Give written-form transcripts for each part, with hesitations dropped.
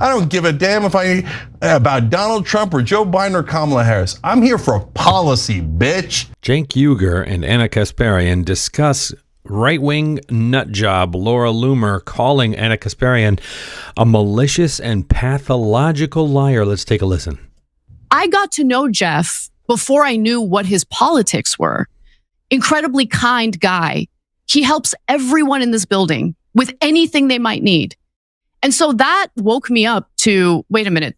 I don't give a damn about Donald Trump or Joe Biden or Kamala Harris. I'm here for policy, bitch. Cenk Uygur and Ana Kasparian discuss right-wing nutjob Laura Loomer calling Ana Kasparian a malicious and pathological liar. Let's take a listen. I got to know Jeff before I knew what his politics were. Incredibly kind guy. He helps everyone in this building with anything they might need. And so that woke me up to, wait a minute,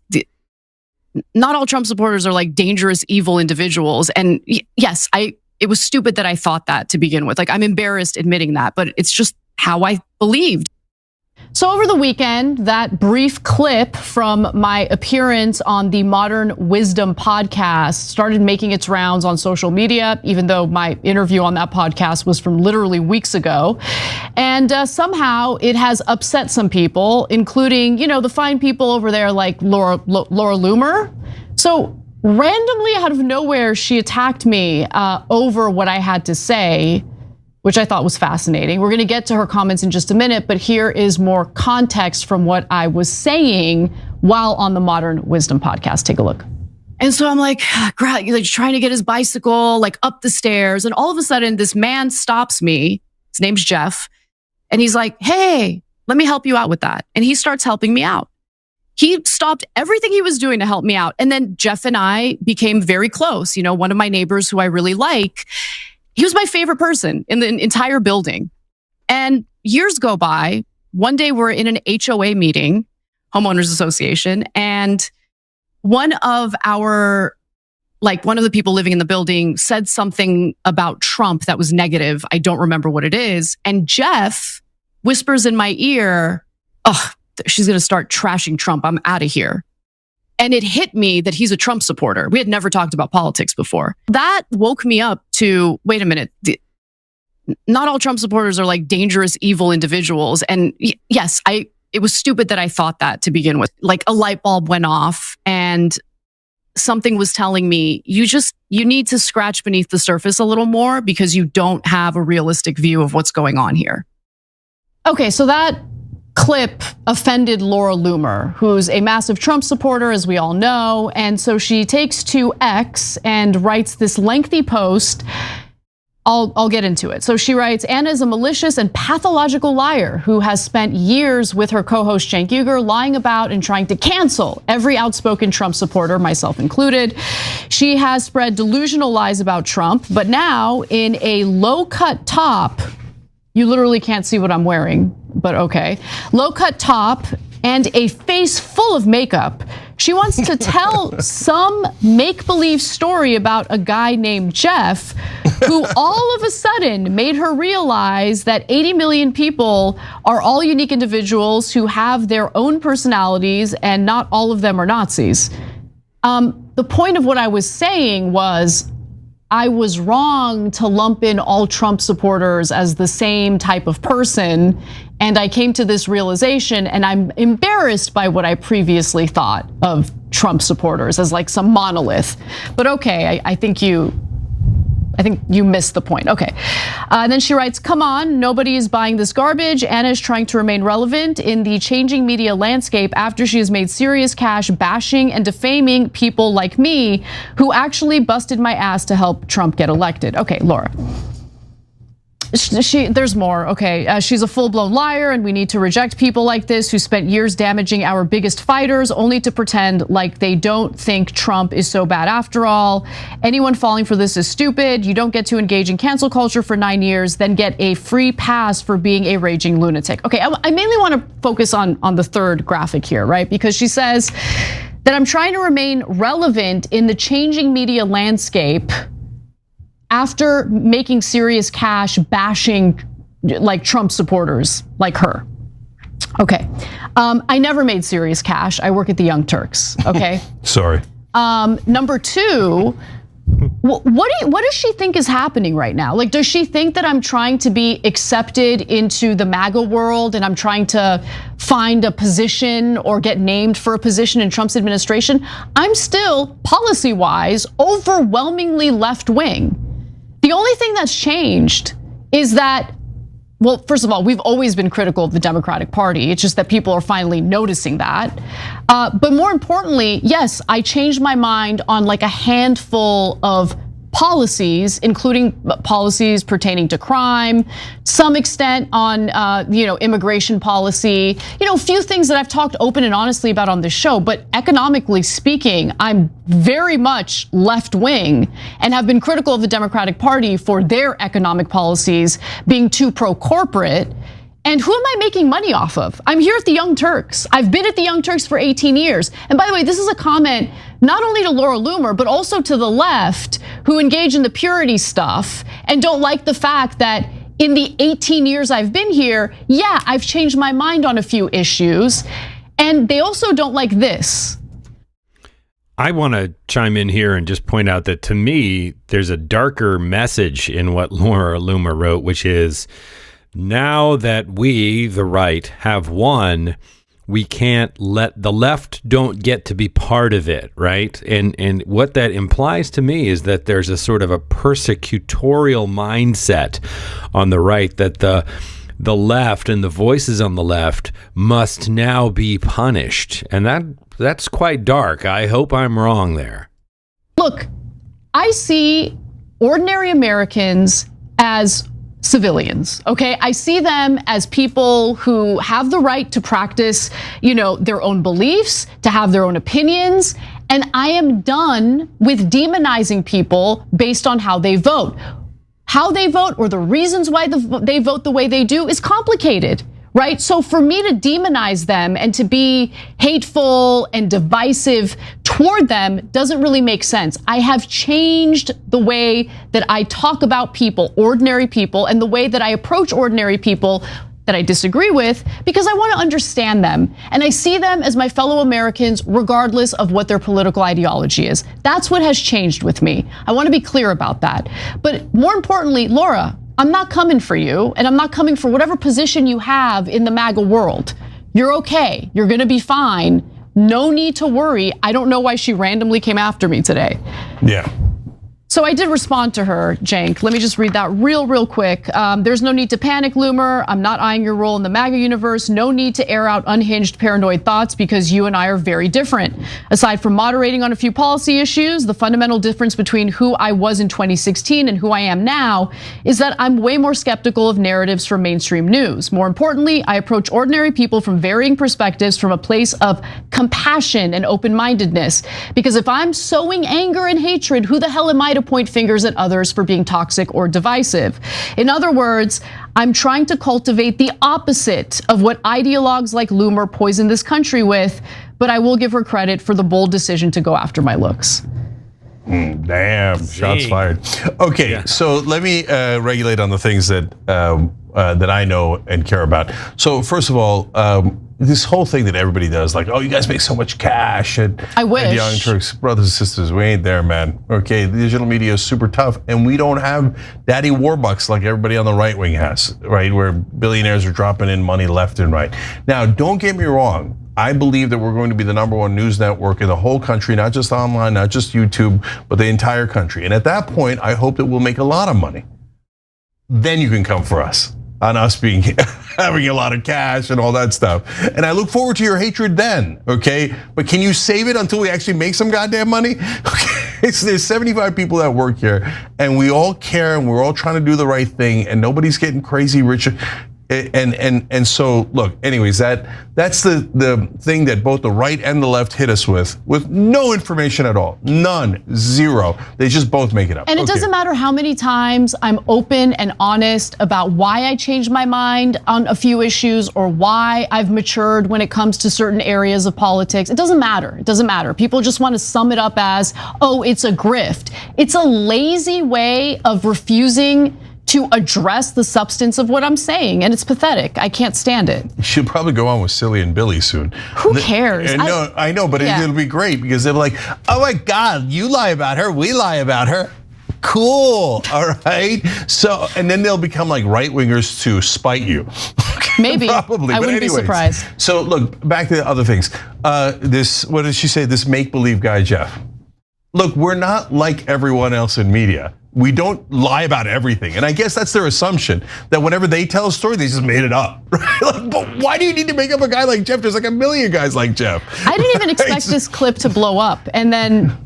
not all Trump supporters are like dangerous, evil individuals. And yes, it was stupid that I thought that to begin with. Like, I'm embarrassed admitting that, but it's just how I believed. So over the weekend, that brief clip from my appearance on the Modern Wisdom podcast started making its rounds on social media, even though my interview on that podcast was from literally weeks ago. And somehow it has upset some people, including, the fine people over there like Laura Loomer. So randomly out of nowhere, she attacked me over what I had to say, which I thought was fascinating. We're gonna get to her comments in just a minute, but here is more context from what I was saying while on the Modern Wisdom podcast. Take a look. And so I'm like trying to get his bicycle like up the stairs, and all of a sudden this man stops me. His name's Jeff, and he's like, "Hey, let me help you out with that." And he starts helping me out. He stopped everything he was doing to help me out. And then Jeff and I became very close. One of my neighbors who I really like, he was my favorite person in the entire building. And years go by. One day we're in an HOA meeting, homeowners association, and one of the people living in the building said something about Trump that was negative. I don't remember what it is. And Jeff whispers in my ear, "Oh, she's going to start trashing Trump. I'm out of here." And it hit me that he's a Trump supporter. We had never talked about politics before. That woke me up to, wait a minute, not all Trump supporters are like dangerous, evil individuals. And yes, it was stupid that I thought that to begin with. Like a light bulb went off and something was telling me, you need to scratch beneath the surface a little more because you don't have a realistic view of what's going on here. Okay, so that clip offended Laura Loomer, who's a massive Trump supporter, as we all know. And so she takes to X and writes this lengthy post. I'll get into it. So she writes, "Ana is a malicious and pathological liar who has spent years with her co-host Cenk Uygur lying about and trying to cancel every outspoken Trump supporter, myself included. She has spread delusional lies about Trump, but now in a low-cut top," you literally can't see what I'm wearing, but okay. "Low-cut top and a face full of makeup. She wants to tell some make-believe story about a guy named Jeff who all of a sudden made her realize that 80 million people are all unique individuals who have their own personalities and not all of them are Nazis." The point of what I was saying was, I was wrong to lump in all Trump supporters as the same type of person. And I came to this realization, and I'm embarrassed by what I previously thought of Trump supporters as like some monolith. But okay, I think you missed the point. Okay. And then she writes, "Come on, nobody is buying this garbage. Ana is trying to remain relevant in the changing media landscape after she has made serious cash bashing and defaming people like me who actually busted my ass to help Trump get elected." Okay, Laura. There's more, okay. She's a full-blown liar, and we need to reject people like this who spent years damaging our biggest fighters only to pretend like they don't think Trump is so bad after all. Anyone falling for this is stupid. You don't get to engage in cancel culture for 9 years, then get a free pass for being a raging lunatic. Okay, I mainly want to focus on the third graphic here, right? Because she says that I'm trying to remain relevant in the changing media landscape after making serious cash bashing like Trump supporters like her. Okay, I never made serious cash. I work at the Young Turks, okay? Sorry. Number two, what does she think is happening right now? Like, does she think that I'm trying to be accepted into the MAGA world and I'm trying to find a position or get named for a position in Trump's administration? I'm still, policy-wise, overwhelmingly left-wing. The only thing that's changed is that Well, first of all, we've always been critical of the Democratic Party. It's just that people are finally noticing that. But more importantly, yes, I changed my mind on like a handful of policies, including policies pertaining to crime, some extent on immigration policy, a few things that I've talked open and honestly about on this show. But economically speaking, I'm very much left wing and have been critical of the Democratic Party for their economic policies being too pro-corporate. And who am I making money off of? I'm here at the Young Turks. I've been at the Young Turks for 18 years. And by the way, this is a comment not only to Laura Loomer, but also to the left who engage in the purity stuff and don't like the fact that in the 18 years I've been here, yeah, I've changed my mind on a few issues. And they also don't like this. I want to chime in here and just point out that to me, there's a darker message in what Laura Loomer wrote, which is, now that we, the right, have won, we can't let the left don't get to be part of it, right? And what that implies to me is that there's a sort of a persecutorial mindset on the right, that the left and the voices on the left must now be punished. And that's quite dark. I hope I'm wrong there. Look, I see ordinary Americans as civilians, okay? I see them as people who have the right to practice, their own beliefs, to have their own opinions, and I am done with demonizing people based on how they vote. How they vote or the reasons why they vote the way they do is complicated, right? So for me to demonize them and to be hateful and divisive toward them doesn't really make sense. I have changed the way that I talk about people, ordinary people, and the way that I approach ordinary people that I disagree with, because I want to understand them. And I see them as my fellow Americans, regardless of what their political ideology is. That's what has changed with me. I want to be clear about that. But more importantly, Laura, I'm not coming for you, and I'm not coming for whatever position you have in the MAGA world. You're okay. You're going to be fine. No need to worry. I don't know why she randomly came after me today. Yeah. So I did respond to her, Cenk. Let me just read that real quick. There's no need to panic, Loomer. I'm not eyeing your role in the MAGA universe. No need to air out unhinged, paranoid thoughts because you and I are very different. Aside from moderating on a few policy issues, the fundamental difference between who I was in 2016 and who I am now is that I'm way more skeptical of narratives from mainstream news. More importantly, I approach ordinary people from varying perspectives from a place of compassion and open-mindedness. Because if I'm sowing anger and hatred, who the hell am I to point fingers at others for being toxic or divisive? In other words, I'm trying to cultivate the opposite of what ideologues like Loomer poison this country with, but I will give her credit for the bold decision to go after my looks. Damn, shots fired. Okay, so let me regulate on the things that I know and care about. So first of all, this whole thing that everybody does, like, oh, you guys make so much cash, and I wish. And Young Turks, brothers and sisters, we ain't there, man. Okay, the digital media is super tough, and we don't have daddy warbucks like everybody on the right wing has, right? Where billionaires are dropping in money left and right. Now, don't get me wrong. I believe that we're going to be the #1 news network in the whole country, not just online, not just YouTube, but the entire country. And at that point, I hope that we'll make a lot of money. Then you can come for us on us being having a lot of cash and all that stuff. And I look forward to your hatred then, okay? But can you save it until we actually make some goddamn money? Okay, so there's 75 people that work here, and we all care, and we're all trying to do the right thing, and nobody's getting crazy rich. And so look, anyways, that's the thing that both the right and the left hit us with no information at all, none, zero. They just both make it up. And it doesn't matter how many times I'm open and honest about why I changed my mind on a few issues or why I've matured when it comes to certain areas of politics. It doesn't matter. It doesn't matter. People just want to sum it up as, oh, it's a grift. It's a lazy way of refusing to address the substance of what I'm saying, and it's pathetic. I can't stand it. She'll probably go on with Silly and Billy soon. Who cares? I know, but it'll be great because they'll be like, oh my God, you lie about her, we lie about her. Cool, all right? So, and then they'll become like right-wingers to spite you. Maybe, probably. I wouldn't be surprised. So look, back to the other things. What did she say, this make-believe guy, Jeff? look, we're not like everyone else in media. We don't lie about everything. And I guess that's their assumption, that whenever they tell a story, they just made it up. Right? Like, but why do you need to make up a guy like Jeff? There's like a million guys like Jeff. I didn't even expect this clip to blow up. And then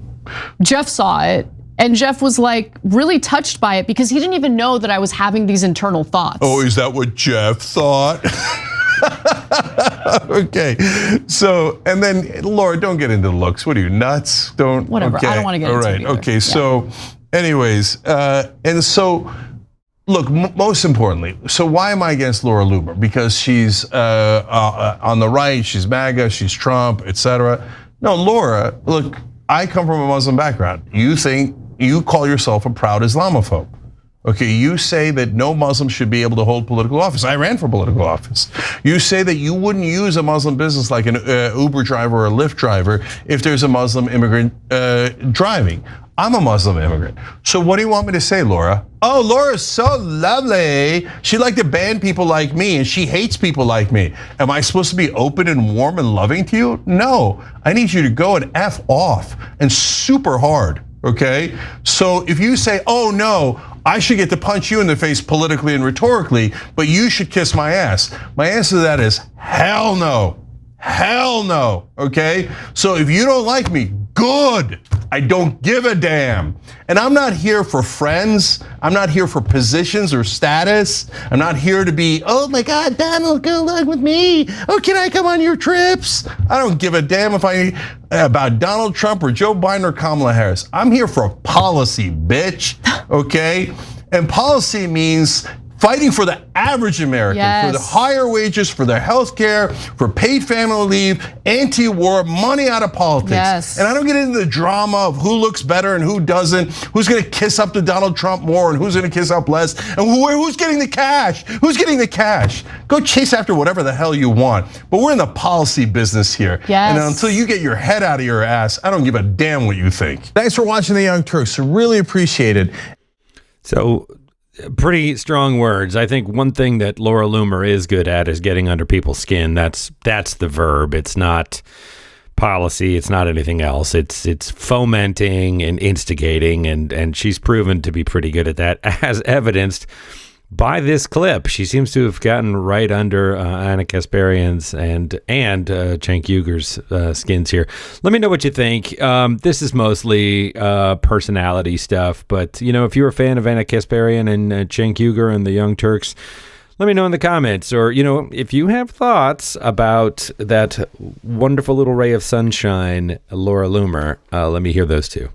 Jeff saw it. And Jeff was like really touched by it because he didn't even know that I was having these internal thoughts. Oh, is that what Jeff thought? Okay, so, and then Laura, don't get into looks. What are you, nuts? Don't. Whatever, okay. I don't want to get into it either. Okay, so anyways, and so, look, most importantly, so why am I against Laura Loomer? Because she's on the right, she's MAGA, she's Trump, etc. No, Laura, look, I come from a Muslim background. You call yourself a proud Islamophobe. Okay, you say that no Muslim should be able to hold political office. I ran for political office. You say that you wouldn't use a Muslim business like an Uber driver or a Lyft driver if there's a Muslim immigrant driving. I'm a Muslim immigrant. So what do you want me to say, Laura? Oh, Laura's so lovely. She'd like to ban people like me and she hates people like me. Am I supposed to be open and warm and loving to you? No, I need you to go and F off, and super hard, okay? So if you say, oh no, I should get to punch you in the face politically and rhetorically, but you should kiss my ass. My answer to that is hell no. Hell no, okay? So if you don't like me, good. I don't give a damn. And I'm not here for friends. I'm not here for positions or status. I'm not here to be, oh my God, Donald, go along with me. Oh, can I come on your trips? I don't give a damn about Donald Trump or Joe Biden or Kamala Harris. I'm here for policy, bitch, okay? And policy means fighting for the average American, yes, for the higher wages, for their health care, for paid family leave, anti-war, money out of politics. Yes. And I don't get into the drama of who looks better and who doesn't, who's gonna kiss up to Donald Trump more and who's gonna kiss up less, and who's getting the cash? Who's getting the cash? Go chase after whatever the hell you want. But we're in the policy business here. Yes. And until you get your head out of your ass, I don't give a damn what you think. Thanks for watching the Young Turks. Really appreciate it. So, pretty strong words. I think one thing that Laura Loomer is good at is getting under people's skin. That's the verb. It's not policy. It's not anything else. It's fomenting and instigating, and she's proven to be pretty good at that, as evidenced by this clip. She seems to have gotten right under Ana Kasparian's and Cenk Uygur's skins here. Let me know what you think. This is mostly personality stuff, but if you're a fan of Ana Kasparian and Cenk Uygur and the Young Turks, let me know in the comments. Or if you have thoughts about that wonderful little ray of sunshine, Laura Loomer, let me hear those too.